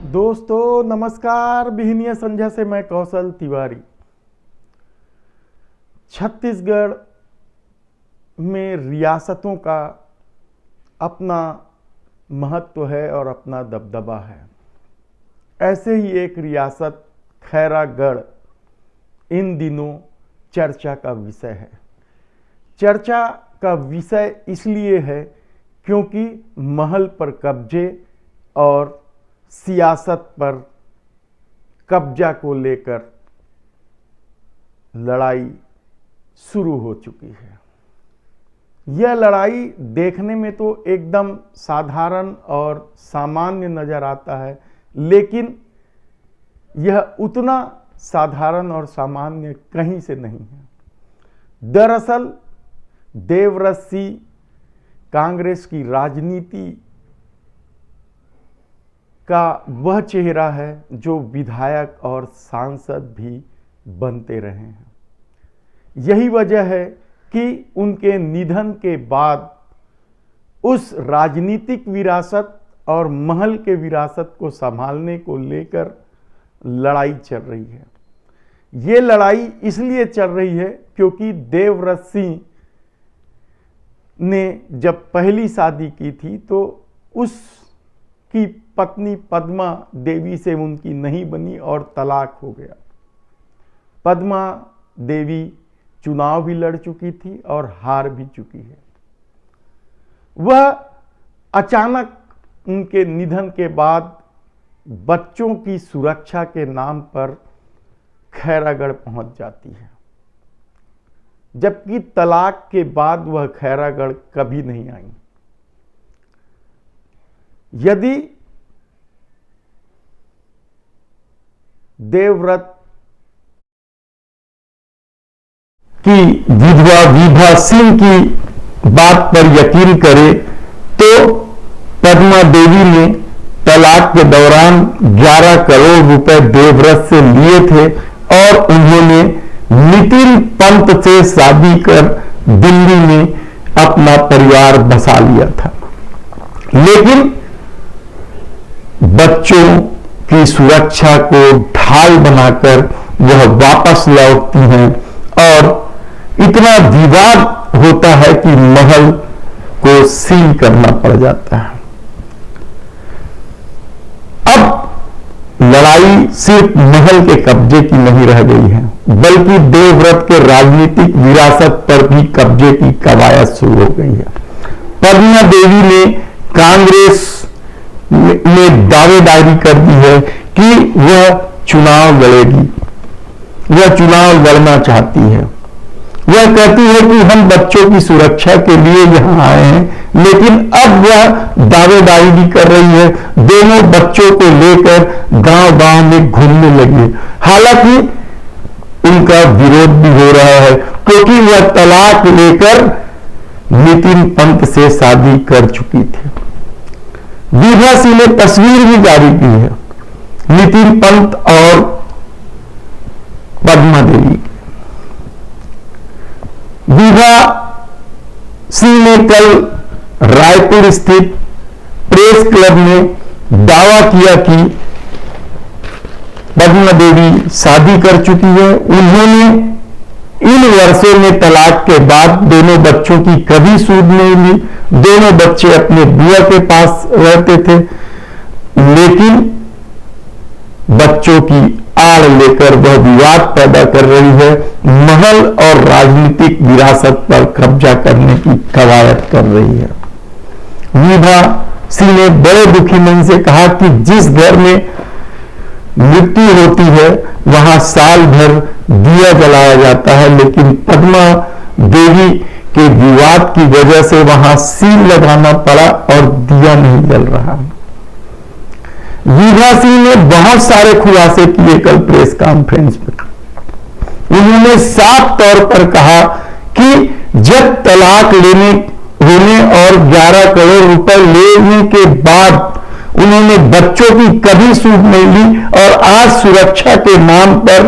दोस्तों नमस्कार। बिहनिया संध्या से मैं कौशल तिवारी। छत्तीसगढ़ में रियासतों का अपना महत्व है और अपना दबदबा है। ऐसे ही एक रियासत खैरागढ़ इन दिनों चर्चा का विषय है। चर्चा का विषय इसलिए है क्योंकि महल पर कब्जे और सियासत पर कब्जा को लेकर लड़ाई शुरू हो चुकी है। यह लड़ाई देखने में तो एकदम साधारण और सामान्य नजर आता है, लेकिन यह उतना साधारण और सामान्य कहीं से नहीं है। दरअसल देवव्रत सिंह कांग्रेस की राजनीति का वह चेहरा है जो विधायक और सांसद भी बनते रहे हैं। यही वजह है कि उनके निधन के बाद उस राजनीतिक विरासत और महल के विरासत को संभालने को लेकर लड़ाई चल रही है। ये लड़ाई इसलिए चल रही है क्योंकि देवव्रत सिंह ने जब पहली शादी की थी तो उसकी पत्नी पद्मा देवी से उनकी नहीं बनी और तलाक हो गया। पद्मा देवी चुनाव भी लड़ चुकी थी और हार भी चुकी है। वह अचानक उनके निधन के बाद बच्चों की सुरक्षा के नाम पर खैरागढ़ पहुंच जाती है, जबकि तलाक के बाद वह खैरागढ़ कभी नहीं आई। यदि देवव्रत की विधवा विभा सिंह की बात पर यकीन करें तो पद्मा देवी ने तलाक के दौरान 11 करोड़ रुपए देवव्रत से लिए थे और उन्होंने नितिन पंत से शादी कर दिल्ली में अपना परिवार बसा लिया था। लेकिन बच्चों की सुरक्षा को ढाल बनाकर वह वापस लौटती हैं और इतना विवाद होता है कि महल को सील करना पड़ जाता है। अब लड़ाई सिर्फ महल के कब्जे की नहीं रह गई है, बल्कि देवव्रत के राजनीतिक विरासत पर भी कब्जे की कवायद शुरू हो गई है। पद्मा देवी ने कांग्रेस में दावेदारी कर दी है कि वह चुनाव लड़ेगी, वह चुनाव लड़ना चाहती है। वह कहती है कि हम बच्चों की सुरक्षा के लिए यहां आए हैं, लेकिन अब वह दावेदारी भी कर रही है। दोनों बच्चों को लेकर गांव-गांव में घूमने लगी है। हालांकि उनका विरोध भी हो रहा है क्योंकि वह तलाक लेकर नितिन पंत से शादी कर चुकी थी। विभा सिंह ने तस्वीर भी जारी की है नितिन पंत और पद्मा देवी। विभा सिंह ने कल रायपुर स्थित प्रेस क्लब में दावा किया कि पद्मा देवी शादी कर चुकी है। उन्होंने इन वर्षों में तलाक के बाद दोनों बच्चों की कभी सूद नहीं ली। दोनों बच्चे अपने बुआ के पास रहते थे, लेकिन बच्चों की आड़ लेकर वह विवाद पैदा कर रही है, महल और राजनीतिक विरासत पर कब्जा करने की कवायद कर रही है। विभा सिंह ने बड़े दुखी मन से कहा कि जिस घर में मृत्यु होती है वहां साल भर दिया जलाया जाता है, लेकिन पद्मा देवी के विवाद की वजह से वहां सील लगाना पड़ा और दिया नहीं जल रहा। विभा सिंह ने बहुत सारे खुलासे किए कल प्रेस कॉन्फ्रेंस में। उन्होंने साफ तौर पर कहा कि जब तलाक होने और 11 करोड़ रुपए लेने के बाद उन्होंने बच्चों की कभी सूद नहीं ली और आज सुरक्षा के नाम पर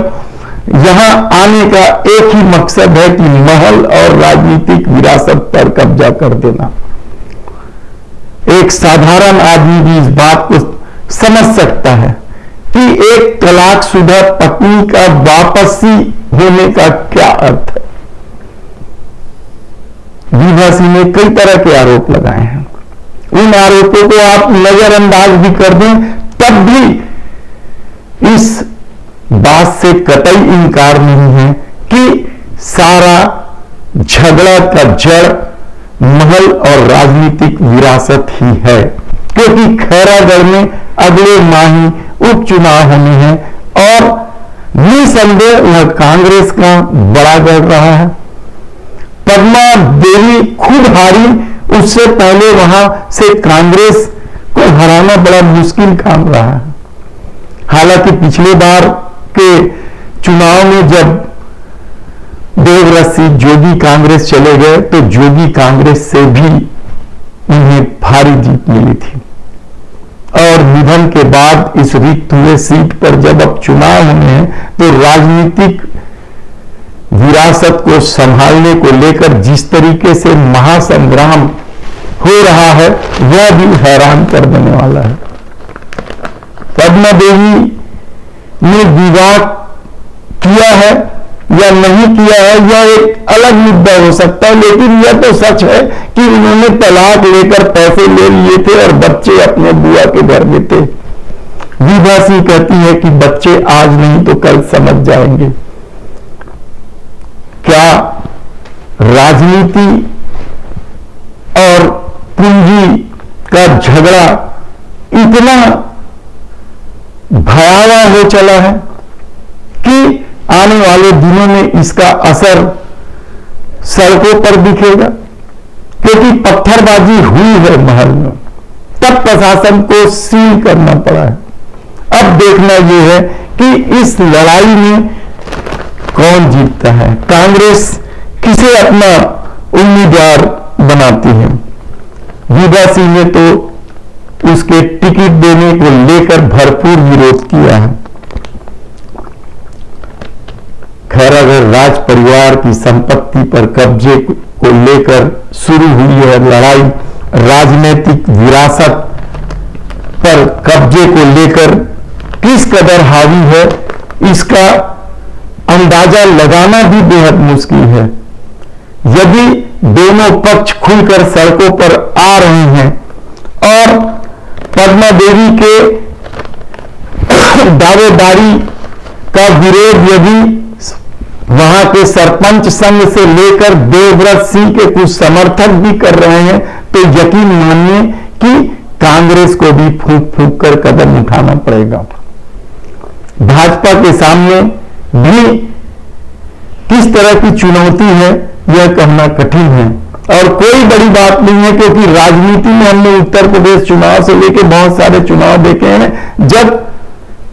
यहां आने का एक ही मकसद है कि महल और राजनीतिक विरासत पर कब्जा कर देना। एक साधारण आदमी भी इस बात को समझ सकता है कि एक तलाकशुदा पत्नी का वापसी होने का क्या अर्थ है। विभा सिंह ने कई तरह के आरोप लगाए हैं। उन आरोपों को आप नजरअंदाज भी कर दें, तब भी इस बात से कतई इनकार नहीं है कि सारा झगड़ा का जड़ महल और राजनीतिक विरासत ही है, क्योंकि खैरागढ़ में अगले माह ही उपचुनाव होने हैं और निसंदेह यह कांग्रेस का बड़ा गढ़ रहा है। पद्मा देवी खुद हारी, उससे पहले वहां से कांग्रेस को हराना बड़ा मुश्किल काम रहा है। हालांकि पिछले बार के चुनाव में जब देवव्रत सिंह जोगी कांग्रेस चले गए तो जोगी कांग्रेस से भी उन्हें भारी जीत मिली थी और निधन के बाद इस रिक्त हुए सीट पर जब अब चुनाव होने हैं तो राजनीतिक विरासत को संभालने को लेकर जिस तरीके से महासंग्राम हो रहा है वह भी हैरान कर देने वाला है। पद्मा देवी ने विवाह किया है या नहीं किया है यह एक अलग मुद्दा हो सकता है, लेकिन यह तो सच है कि उन्होंने तलाक लेकर पैसे ले लिए थे और बच्चे अपने बुआ के घर में थे। विभा सिंह कहती है कि बच्चे आज नहीं तो कल समझ जाएंगे। क्या राजनीति और पूंजी का झगड़ा इतना भयावह हो चला है कि आने वाले दिनों में इसका असर सड़कों पर दिखेगा, क्योंकि पत्थरबाजी हुई है महल में, तब प्रशासन को सील करना पड़ा है। अब देखना यह है कि इस लड़ाई में कौन जीतता है, कांग्रेस किसे अपना उम्मीदवार बनाती है। विभा सिंह ने तो उसके टिकट देने को लेकर भरपूर विरोध किया है। खैरागढ़ राज परिवार की संपत्ति पर कब्जे को लेकर शुरू हुई है लड़ाई, राजनीतिक विरासत पर कब्जे को लेकर किस कदर हावी है इसका अंदाजा लगाना भी बेहद मुश्किल है। यदि दोनों पक्ष खुलकर सड़कों पर आ रहे हैं और पद्मा देवी के दावेदारी का विरोध यदि वहां के सरपंच संघ से लेकर देवव्रत सिंह के कुछ समर्थक भी कर रहे हैं तो यकीन मानिए कि कांग्रेस को भी फूंक फूंक कर कदम उठाना पड़ेगा। भाजपा के सामने भी किस तरह की चुनौती है यह कहना कठिन है और कोई बड़ी बात नहीं है, क्योंकि राजनीति में हमने उत्तर प्रदेश चुनाव से लेकर बहुत सारे चुनाव देखे हैं। जब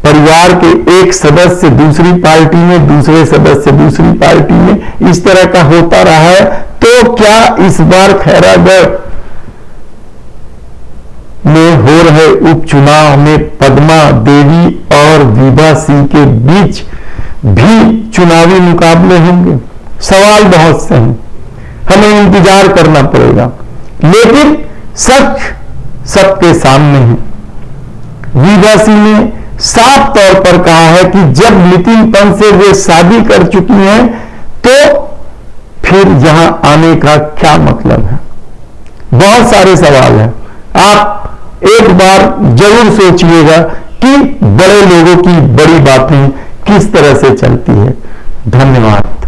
परिवार के एक सदस्य दूसरी पार्टी में, दूसरे सदस्य दूसरी पार्टी में, इस तरह का होता रहा है, तो क्या इस बार खैरागढ़ में हो रहे उपचुनाव में पद्मा देवी और विभा सिंह के बीच भी चुनावी मुकाबले होंगे? सवाल बहुत से हैं, हमें इंतजार करना पड़ेगा, लेकिन सच सबके सामने है। विभा सिंह ने साफ तौर पर कहा है कि जब नितिन पंत से वे शादी कर चुकी हैं तो फिर यहां आने का क्या मतलब है। बहुत सारे सवाल हैं, आप एक बार जरूर सोचिएगा कि बड़े लोगों की बड़ी बातें किस तरह से चलती है। धन्यवाद।